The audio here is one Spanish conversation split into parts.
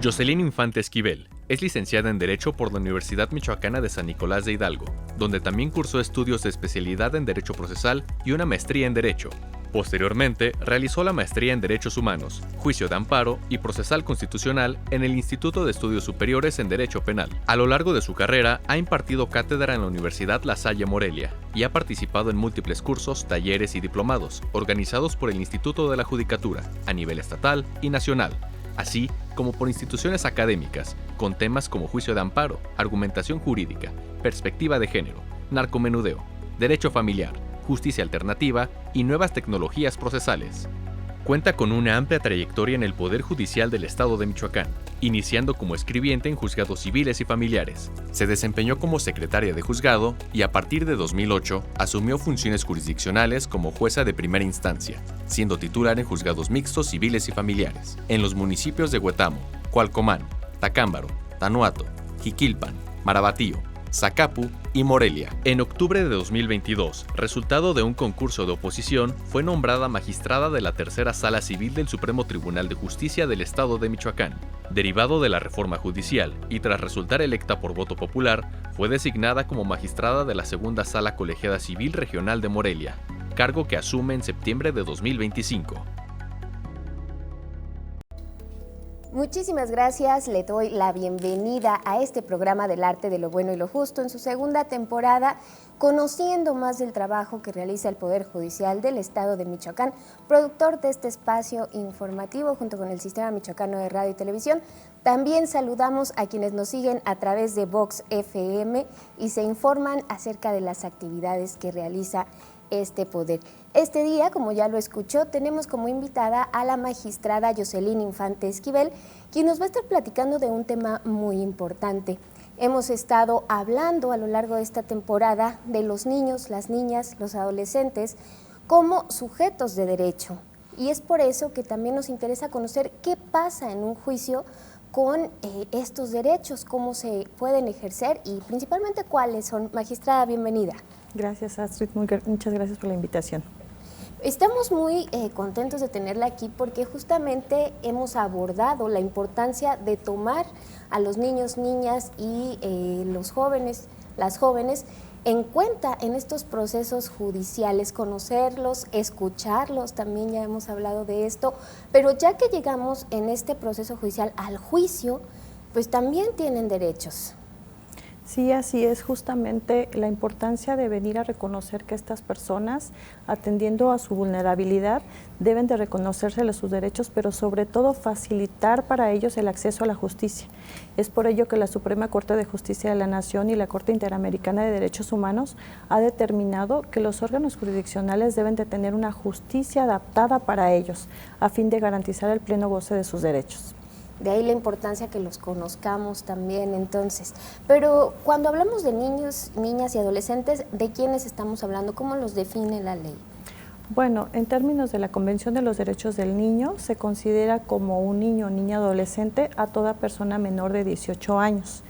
Jocelyn Infante Esquivel es licenciada en Derecho por la Universidad Michoacana de San Nicolás de Hidalgo, donde también cursó estudios de especialidad en Derecho Procesal y una maestría en Derecho. Posteriormente, realizó la maestría en Derechos Humanos, Juicio de Amparo y Procesal Constitucional en el Instituto de Estudios Superiores en Derecho Penal. A lo largo de su carrera, ha impartido cátedra en la Universidad La Salle Morelia y ha participado en múltiples cursos, talleres y diplomados organizados por el Instituto de la Judicatura, a nivel estatal y nacional, así como por instituciones académicas, con temas como juicio de amparo, argumentación jurídica, perspectiva de género, narcomenudeo, derecho familiar, justicia alternativa y nuevas tecnologías procesales. Cuenta con una amplia trayectoria en el Poder Judicial del Estado de Michoacán, iniciando como escribiente en juzgados civiles y familiares. Se desempeñó como secretaria de juzgado y a partir de 2008 asumió funciones jurisdiccionales como jueza de primera instancia, siendo titular en juzgados mixtos civiles y familiares, en los municipios de Huetamo, Cualcomán, Tacámbaro, Tanuato, Jiquilpan, Marabatío, Zacapu y Morelia. En octubre de 2022, resultado de un concurso de oposición, fue nombrada magistrada de la Tercera Sala Civil del Supremo Tribunal de Justicia del Estado de Michoacán. Derivado de la reforma judicial y tras resultar electa por voto popular, fue designada como magistrada de la Segunda Sala Colegiada Civil Regional de Morelia, cargo que asume en septiembre de 2025. Muchísimas gracias, le doy la bienvenida a este programa del arte de lo bueno y lo justo en su segunda temporada, conociendo más del trabajo que realiza el Poder Judicial del Estado de Michoacán, productor de este espacio informativo junto con el Sistema Michoacano de Radio y Televisión. También saludamos a quienes nos siguen a través de Vox FM y se informan acerca de las actividades que realiza este poder. Este día, como ya lo escuchó, tenemos como invitada a la magistrada Jocelyn Infante Esquivel, quien nos va a estar platicando de un tema muy importante. Hemos estado hablando a lo largo de esta temporada de los niños, las niñas, los adolescentes como sujetos de derecho. Y es por eso que también nos interesa conocer qué pasa en un juicio con estos derechos, cómo se pueden ejercer y principalmente cuáles son. Magistrada, bienvenida. Gracias, Astrid, muchas gracias por la invitación. Estamos muy contentos de tenerla aquí porque justamente hemos abordado la importancia de tomar a los niños, niñas y los jóvenes, las jóvenes, en cuenta en estos procesos judiciales, conocerlos, escucharlos, también ya hemos hablado de esto, pero ya que llegamos en este proceso judicial al juicio, pues también tienen derechos. Sí, así es, justamente la importancia de venir a reconocer que estas personas, atendiendo a su vulnerabilidad, deben de reconocerse sus derechos, pero sobre todo facilitar para ellos el acceso a la justicia. Es por ello que la Suprema Corte de Justicia de la Nación y la Corte Interamericana de Derechos Humanos ha determinado que los órganos jurisdiccionales deben de tener una justicia adaptada para ellos, a fin de garantizar el pleno goce de sus derechos. De ahí la importancia que los conozcamos también, entonces. Pero cuando hablamos de niños, niñas y adolescentes, ¿de quiénes estamos hablando? ¿Cómo los define la ley? Bueno, en términos de la Convención de los Derechos del Niño, se considera como un niño o niña adolescente a toda persona menor de 18 años.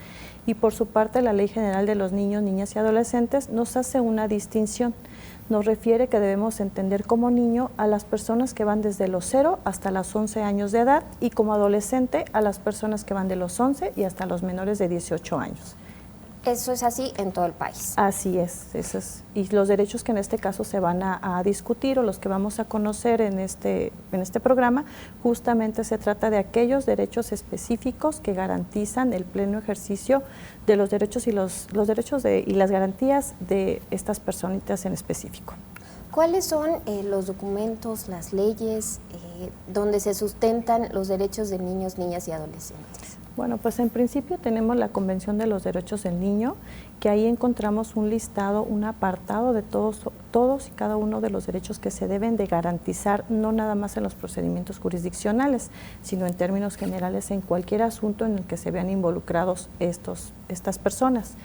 Y por su parte, la Ley General de los Niños, Niñas y Adolescentes nos hace una distinción. Nos refiere que debemos entender como niño a las personas que van desde los 0 hasta los 11 años de edad y como adolescente a las personas que van de los 11 y hasta los menores de 18 años. Eso es así en todo el país. Así es, y los derechos que en este caso se van a discutir o los que vamos a conocer en este programa, justamente se trata de aquellos derechos específicos que garantizan el pleno ejercicio de los derechos y los derechos y las garantías de estas personitas en específico. ¿Cuáles son los documentos, las leyes donde se sustentan los derechos de niños, niñas y adolescentes? Bueno, pues en principio tenemos la Convención de los Derechos del Niño, que ahí encontramos un listado, un apartado de todos y cada uno de los derechos que se deben de garantizar, no nada más en los procedimientos jurisdiccionales, sino en términos generales en cualquier asunto en el que se vean involucrados estas personas.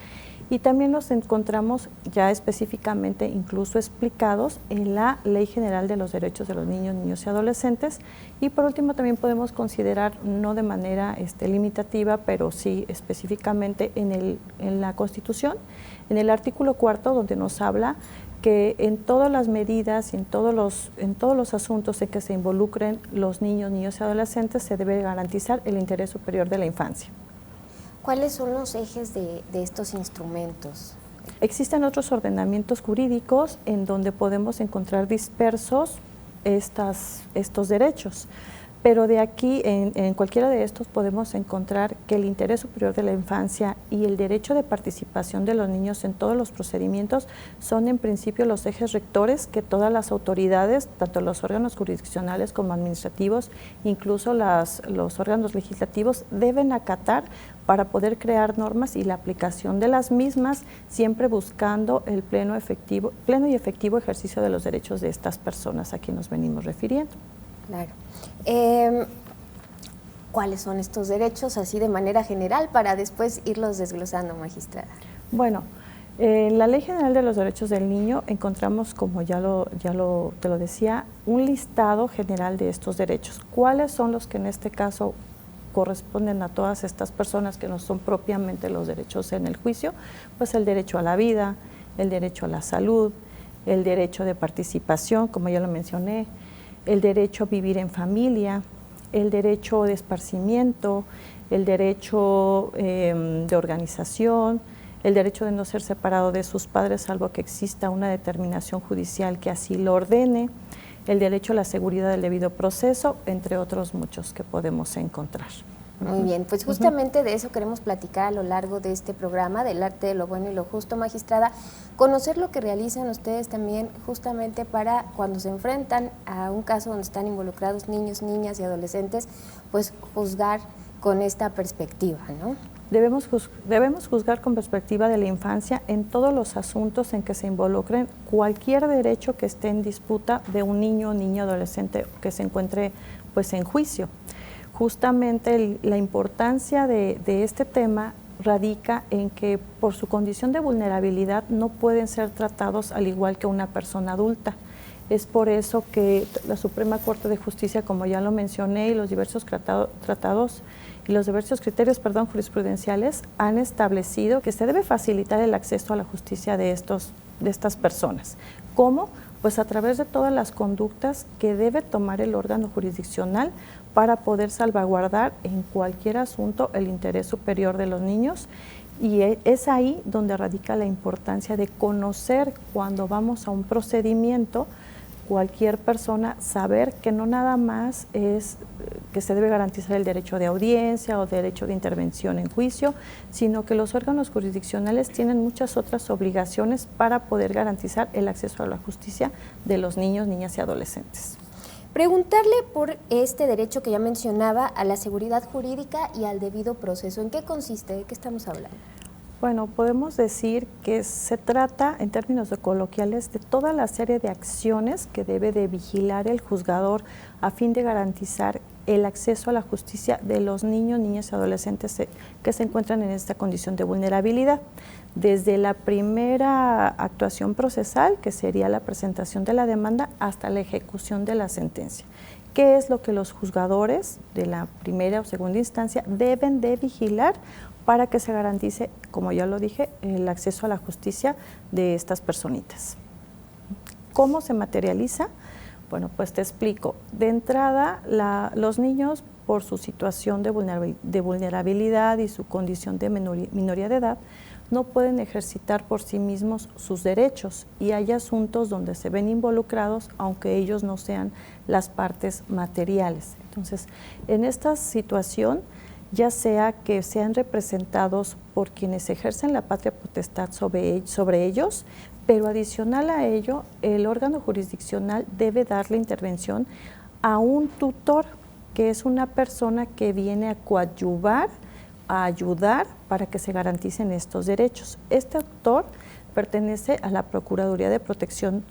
Y también los encontramos ya específicamente incluso explicados en la Ley General de los Derechos de los Niños, Niños y Adolescentes. Y por último también podemos considerar, no de manera limitativa, pero sí específicamente en la Constitución, en el artículo 4, donde nos habla que en todas las medidas y en todos los asuntos en que se involucren los niños y adolescentes se debe garantizar el interés superior de la infancia. ¿Cuáles son los ejes de estos instrumentos? Existen otros ordenamientos jurídicos en donde podemos encontrar dispersos estos derechos, pero de aquí, en cualquiera de estos, podemos encontrar que el interés superior de la infancia y el derecho de participación de los niños en todos los procedimientos son en principio los ejes rectores que todas las autoridades, tanto los órganos jurisdiccionales como administrativos, incluso los órganos legislativos, deben acatar para poder crear normas y la aplicación de las mismas, siempre buscando el pleno y efectivo ejercicio de los derechos de estas personas a quienes nos venimos refiriendo. Claro. ¿Cuáles son estos derechos, así de manera general, para después irlos desglosando, magistrada? Bueno, en la Ley General de los Derechos del Niño encontramos, como te lo decía, un listado general de estos derechos. ¿Cuáles son los que en este caso corresponden a todas estas personas que no son propiamente los derechos en el juicio? Pues el derecho a la vida, el derecho a la salud, el derecho de participación, como ya lo mencioné, el derecho a vivir en familia, el derecho de esparcimiento, el derecho de organización, el derecho de no ser separado de sus padres salvo que exista una determinación judicial que así lo ordene, el derecho a la seguridad del debido proceso, entre otros muchos que podemos encontrar. Muy bien, pues justamente de eso queremos platicar a lo largo de este programa, del arte de lo bueno y lo justo, magistrada, conocer lo que realizan ustedes también justamente para cuando se enfrentan a un caso donde están involucrados niños, niñas y adolescentes, pues juzgar con esta perspectiva, ¿no? Debemos juzgar con perspectiva de la infancia en todos los asuntos en que se involucren cualquier derecho que esté en disputa de un niño, niña, adolescente que se encuentre pues en juicio. Justamente la importancia de este tema radica en que por su condición de vulnerabilidad no pueden ser tratados al igual que una persona adulta. Es por eso que la Suprema Corte de Justicia, como ya lo mencioné, y los diversos tratados y los diversos criterios jurisprudenciales han establecido que se debe facilitar el acceso a la justicia de estas personas. ¿Cómo? Pues a través de todas las conductas que debe tomar el órgano jurisdiccional para poder salvaguardar en cualquier asunto el interés superior de los niños, y es ahí donde radica la importancia de conocer cuando vamos a un procedimiento, cualquier persona saber que no nada más es que se debe garantizar el derecho de audiencia o derecho de intervención en juicio, sino que los órganos jurisdiccionales tienen muchas otras obligaciones para poder garantizar el acceso a la justicia de los niños, niñas y adolescentes. Preguntarle por este derecho que ya mencionaba a la seguridad jurídica y al debido proceso. ¿En qué consiste? ¿De qué estamos hablando? Bueno, podemos decir que se trata, en términos coloquiales, de toda la serie de acciones que debe de vigilar el juzgador a fin de garantizar el acceso a la justicia de los niños, niñas y adolescentes que se encuentran en esta condición de vulnerabilidad. Desde la primera actuación procesal, que sería la presentación de la demanda, hasta la ejecución de la sentencia. ¿Qué es lo que los juzgadores de la primera o segunda instancia deben de vigilar para que se garantice, como ya lo dije, el acceso a la justicia de estas personitas? ¿Cómo se materializa? Bueno, pues te explico. De entrada, los niños, por su situación de vulnerabilidad y su condición de minoría de edad, no pueden ejercitar por sí mismos sus derechos, y hay asuntos donde se ven involucrados aunque ellos no sean las partes materiales. Entonces, en esta situación, ya sea que sean representados por quienes ejercen la patria potestad sobre ellos, pero adicional a ello, el órgano jurisdiccional debe darle intervención a un tutor, que es una persona que viene a coadyuvar, a ayudar para que se garanticen estos derechos. Este tutor pertenece a la Procuraduría de Protección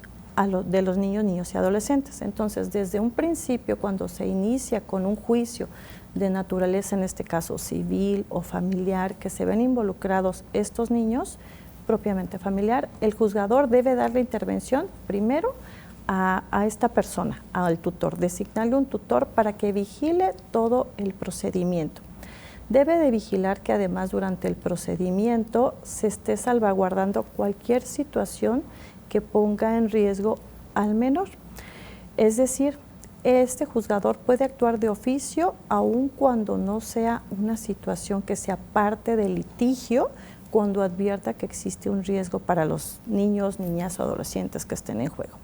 de los niños y adolescentes. Entonces, desde un principio, cuando se inicia con un juicio de naturaleza, en este caso civil o familiar, que se ven involucrados estos niños, propiamente familiar, el juzgador debe darle intervención primero a esta persona, al tutor, designarle un tutor para que vigile todo el procedimiento. Debe de vigilar que además durante el procedimiento se esté salvaguardando cualquier situación que ponga en riesgo al menor. Es decir, este juzgador puede actuar de oficio aun cuando no sea una situación que sea parte del litigio, cuando advierta que existe un riesgo para los niños, niñas o adolescentes que estén en juego.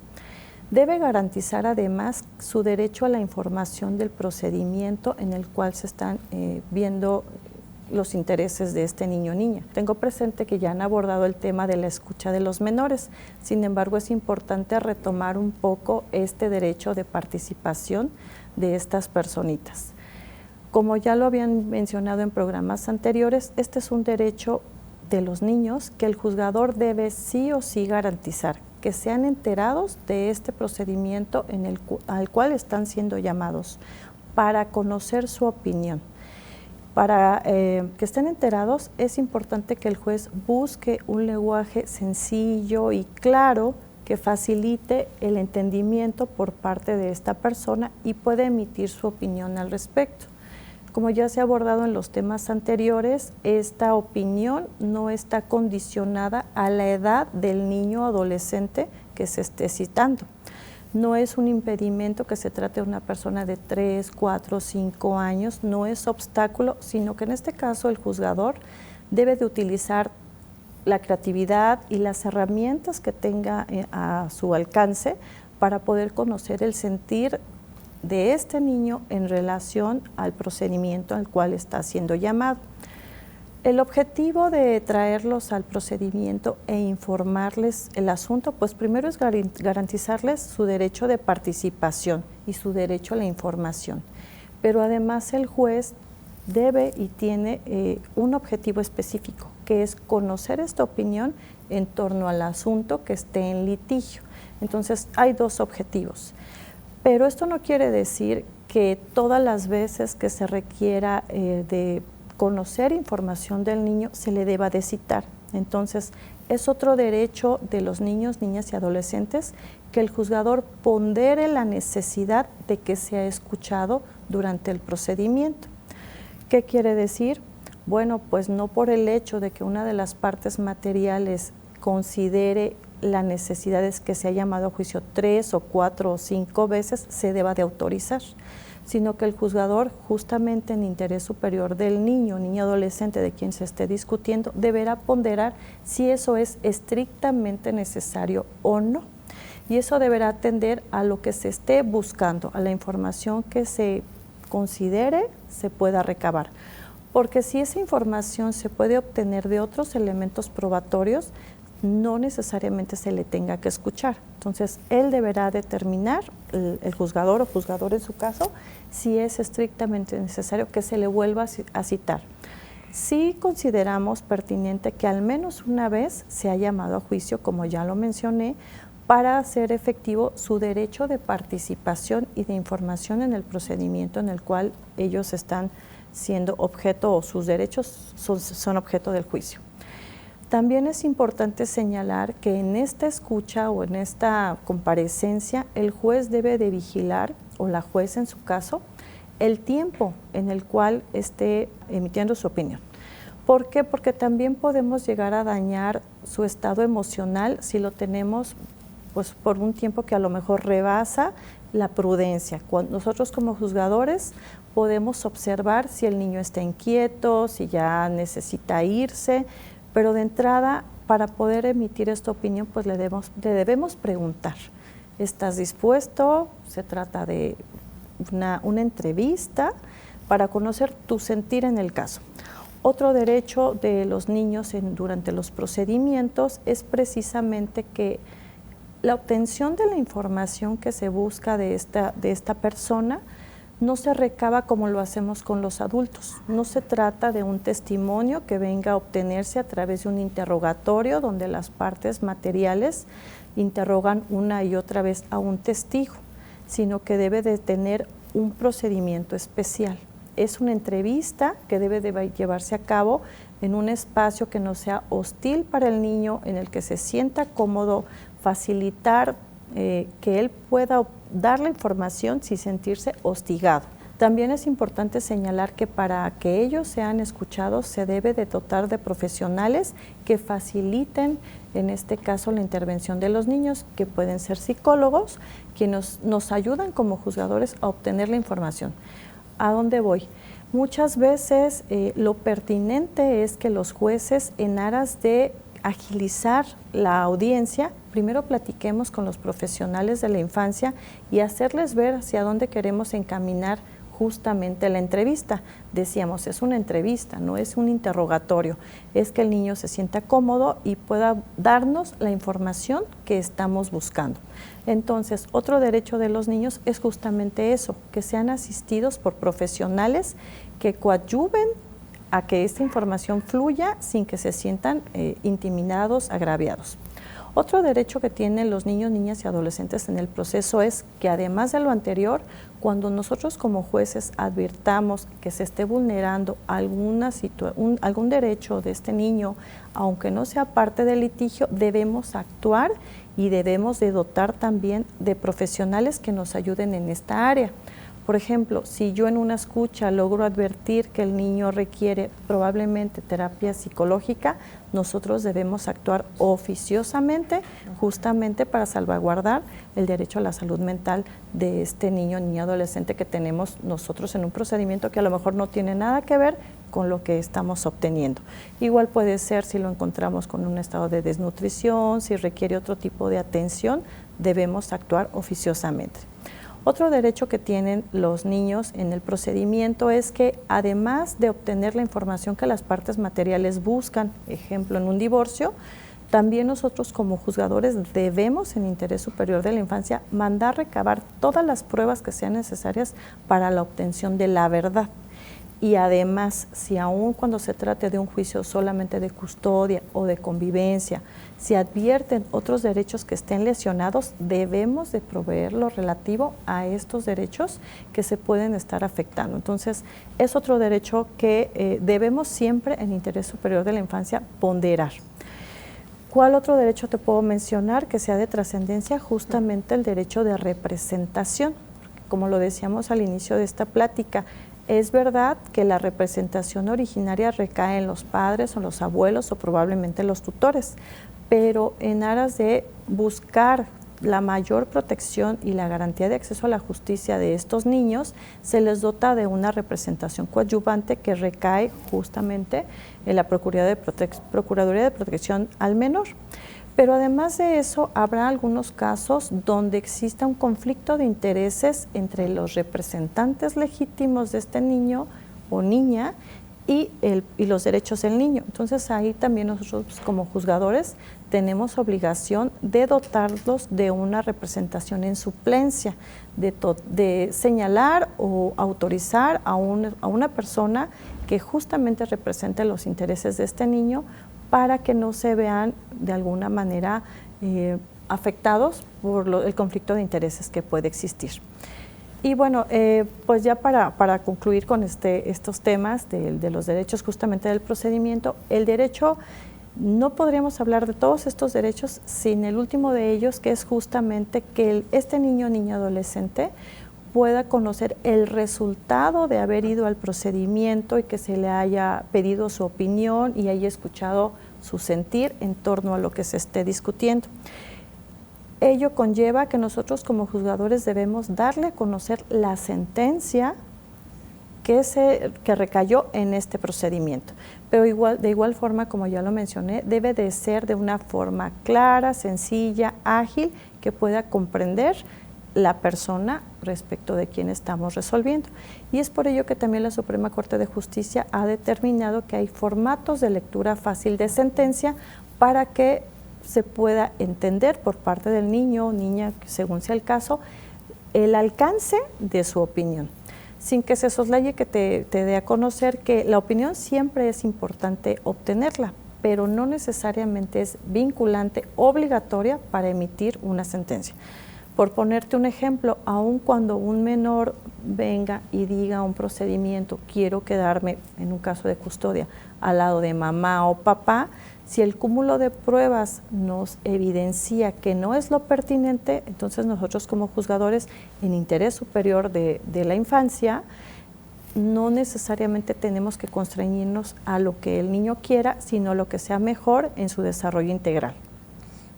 Debe garantizar además su derecho a la información del procedimiento en el cual se están viendo los intereses de este niño o niña. Tengo presente que ya han abordado el tema de la escucha de los menores, sin embargo es importante retomar un poco este derecho de participación de estas personitas. Como ya lo habían mencionado en programas anteriores, este es un derecho de los niños que el juzgador debe sí o sí garantizar, que sean enterados de este procedimiento al cual están siendo llamados, para conocer su opinión. Para que estén enterados, es importante que el juez busque un lenguaje sencillo y claro que facilite el entendimiento por parte de esta persona y pueda emitir su opinión al respecto. Como ya se ha abordado en los temas anteriores, esta opinión no está condicionada a la edad del niño o adolescente que se esté citando. No es un impedimento que se trate de una persona de 3, 4, 5 años, no es obstáculo, sino que en este caso el juzgador debe de utilizar la creatividad y las herramientas que tenga a su alcance para poder conocer el sentir de este niño en relación al procedimiento al cual está siendo llamado. El objetivo de traerlos al procedimiento e informarles el asunto, pues primero es garantizarles su derecho de participación y su derecho a la información. Pero además el juez debe y tiene un objetivo específico, que es conocer esta opinión en torno al asunto que esté en litigio. Entonces hay dos objetivos. Pero esto no quiere decir que todas las veces que se requiera de conocer información del niño se le deba de citar. Entonces, es otro derecho de los niños, niñas y adolescentes que el juzgador pondere la necesidad de que sea escuchado durante el procedimiento. ¿Qué quiere decir? Bueno, pues no por el hecho de que una de las partes materiales considere la necesidad de que se haya llamado a juicio 3 o 4 o 5 veces se deba de autorizar, sino que el juzgador, justamente en interés superior del niño, niña adolescente de quien se esté discutiendo, deberá ponderar si eso es estrictamente necesario o no. Y eso deberá atender a lo que se esté buscando, a la información que se considere se pueda recabar. Porque si esa información se puede obtener de otros elementos probatorios, no necesariamente se le tenga que escuchar. Entonces, él deberá determinar, el juzgador o juzgador en su caso, si es estrictamente necesario que se le vuelva a citar. Sí consideramos pertinente que al menos una vez se haya llamado a juicio, como ya lo mencioné, para hacer efectivo su derecho de participación y de información en el procedimiento en el cual ellos están siendo objeto o sus derechos son objeto del juicio. También es importante señalar que en esta escucha o en esta comparecencia el juez debe de vigilar, o la jueza en su caso, el tiempo en el cual esté emitiendo su opinión. ¿Por qué? Porque también podemos llegar a dañar su estado emocional si lo tenemos pues, por un tiempo que a lo mejor rebasa la prudencia. Cuando nosotros como juzgadores podemos observar si el niño está inquieto, si ya necesita irse, pero de entrada, para poder emitir esta opinión, pues le debemos preguntar, ¿estás dispuesto? Se trata de una entrevista para conocer tu sentir en el caso. Otro derecho de los niños durante los procedimientos es precisamente que la obtención de la información que se busca de esta persona no se recaba como lo hacemos con los adultos. No se trata de un testimonio que venga a obtenerse a través de un interrogatorio donde las partes materiales interrogan una y otra vez a un testigo, sino que debe de tener un procedimiento especial. Es una entrevista que debe de llevarse a cabo en un espacio que no sea hostil para el niño, en el que se sienta cómodo, facilitar que él pueda dar la información sin sentirse hostigado. También es importante señalar que para que ellos sean escuchados se debe de dotar de profesionales que faciliten, en este caso, la intervención de los niños, que pueden ser psicólogos, quienes nos ayudan como juzgadores a obtener la información. ¿A dónde voy? Muchas veces lo pertinente es que los jueces, en aras de agilizar la audiencia, primero platiquemos con los profesionales de la infancia y hacerles ver hacia dónde queremos encaminar justamente la entrevista. Decíamos, es una entrevista, no es un interrogatorio, es que el niño se sienta cómodo y pueda darnos la información que estamos buscando. Entonces, otro derecho de los niños es justamente eso, que sean asistidos por profesionales que coadyuven a que esta información fluya sin que se sientan intimidados, agraviados. Otro derecho que tienen los niños, niñas y adolescentes en el proceso es que, además de lo anterior, cuando nosotros como jueces advirtamos que se esté vulnerando algún derecho de este niño, aunque no sea parte del litigio, debemos actuar y debemos de dotar también de profesionales que nos ayuden en esta área. Por ejemplo, si yo en una escucha logro advertir que el niño requiere probablemente terapia psicológica, nosotros debemos actuar oficiosamente justamente para salvaguardar el derecho a la salud mental de este niño, niña, adolescente que tenemos nosotros en un procedimiento que a lo mejor no tiene nada que ver con lo que estamos obteniendo. Igual puede ser si lo encontramos con un estado de desnutrición, si requiere otro tipo de atención, debemos actuar oficiosamente. Otro derecho que tienen los niños en el procedimiento es que, además de obtener la información que las partes materiales buscan, ejemplo en un divorcio, también nosotros como juzgadores debemos, en interés superior de la infancia, mandar recabar todas las pruebas que sean necesarias para la obtención de la verdad. Y además, si aún cuando se trate de un juicio solamente de custodia o de convivencia, si advierten otros derechos que estén lesionados, debemos de proveer lo relativo a estos derechos que se pueden estar afectando. Entonces, es otro derecho que debemos siempre, en interés superior de la infancia, ponderar. ¿Cuál otro derecho te puedo mencionar que sea de trascendencia? Justamente el derecho de representación. Como lo decíamos al inicio de esta plática, es verdad que la representación originaria recae en los padres o los abuelos o probablemente los tutores, pero en aras de buscar la mayor protección y la garantía de acceso a la justicia de estos niños, se les dota de una representación coadyuvante que recae justamente en la Procuraduría de Protección al Menor. Pero además de eso, habrá algunos casos donde exista un conflicto de intereses entre los representantes legítimos de este niño o niña y los derechos del niño. Entonces ahí también nosotros como juzgadores tenemos obligación de dotarlos de una representación en suplencia, de señalar o autorizar a una persona que justamente represente los intereses de este niño, para que no se vean de alguna manera afectados por el conflicto de intereses que puede existir. Y bueno, pues ya para concluir con estos temas de los derechos justamente del procedimiento, el derecho, no podríamos hablar de todos estos derechos sin el último de ellos, que es justamente que este niño o niña adolescente pueda conocer el resultado de haber ido al procedimiento y que se le haya pedido su opinión y haya escuchado su sentir en torno a lo que se esté discutiendo. Ello conlleva que nosotros como juzgadores debemos darle a conocer la sentencia que recayó en este procedimiento. Pero de igual forma, como ya lo mencioné, debe de ser de una forma clara, sencilla, ágil, que pueda comprender la persona respecto de quién estamos resolviendo. Y es por ello que también la Suprema Corte de Justicia ha determinado que hay formatos de lectura fácil de sentencia para que se pueda entender por parte del niño o niña, según sea el caso, el alcance de su opinión, sin que se soslaye, que te dé a conocer que la opinión siempre es importante obtenerla, pero no necesariamente es vinculante, obligatoria para emitir una sentencia. Por ponerte un ejemplo, aun cuando un menor venga y diga un procedimiento, quiero quedarme, en un caso de custodia, al lado de mamá o papá, si el cúmulo de pruebas nos evidencia que no es lo pertinente, entonces nosotros como juzgadores, en interés superior de la infancia, no necesariamente tenemos que constreñirnos a lo que el niño quiera, sino lo que sea mejor en su desarrollo integral.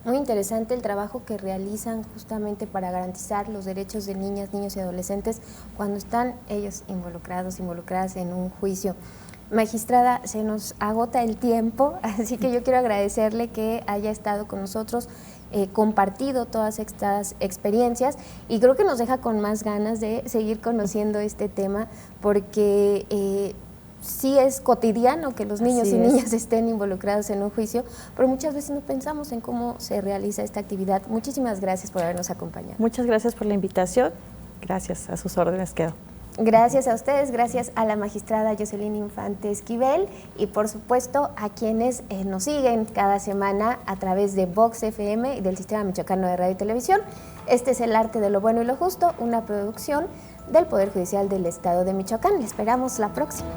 Muy interesante el trabajo que realizan justamente para garantizar los derechos de niñas, niños y adolescentes cuando están ellos involucradas en un juicio. Magistrada, se nos agota el tiempo, así que yo quiero agradecerle que haya estado con nosotros, compartido todas estas experiencias, y creo que nos deja con más ganas de seguir conociendo este tema, porque sí es cotidiano que los niños y niñas estén involucrados en un juicio, pero muchas veces no pensamos en cómo se realiza esta actividad. Muchísimas gracias por habernos acompañado. Muchas gracias por la invitación. Gracias, a sus órdenes quedo. Gracias a ustedes, gracias a la magistrada Jocelyn Infante Esquivel y por supuesto a quienes nos siguen cada semana a través de Vox FM y del Sistema Michoacano de Radio y Televisión. Este es El Arte de lo Bueno y lo Justo, una producción del Poder Judicial del Estado de Michoacán. Les esperamos la próxima.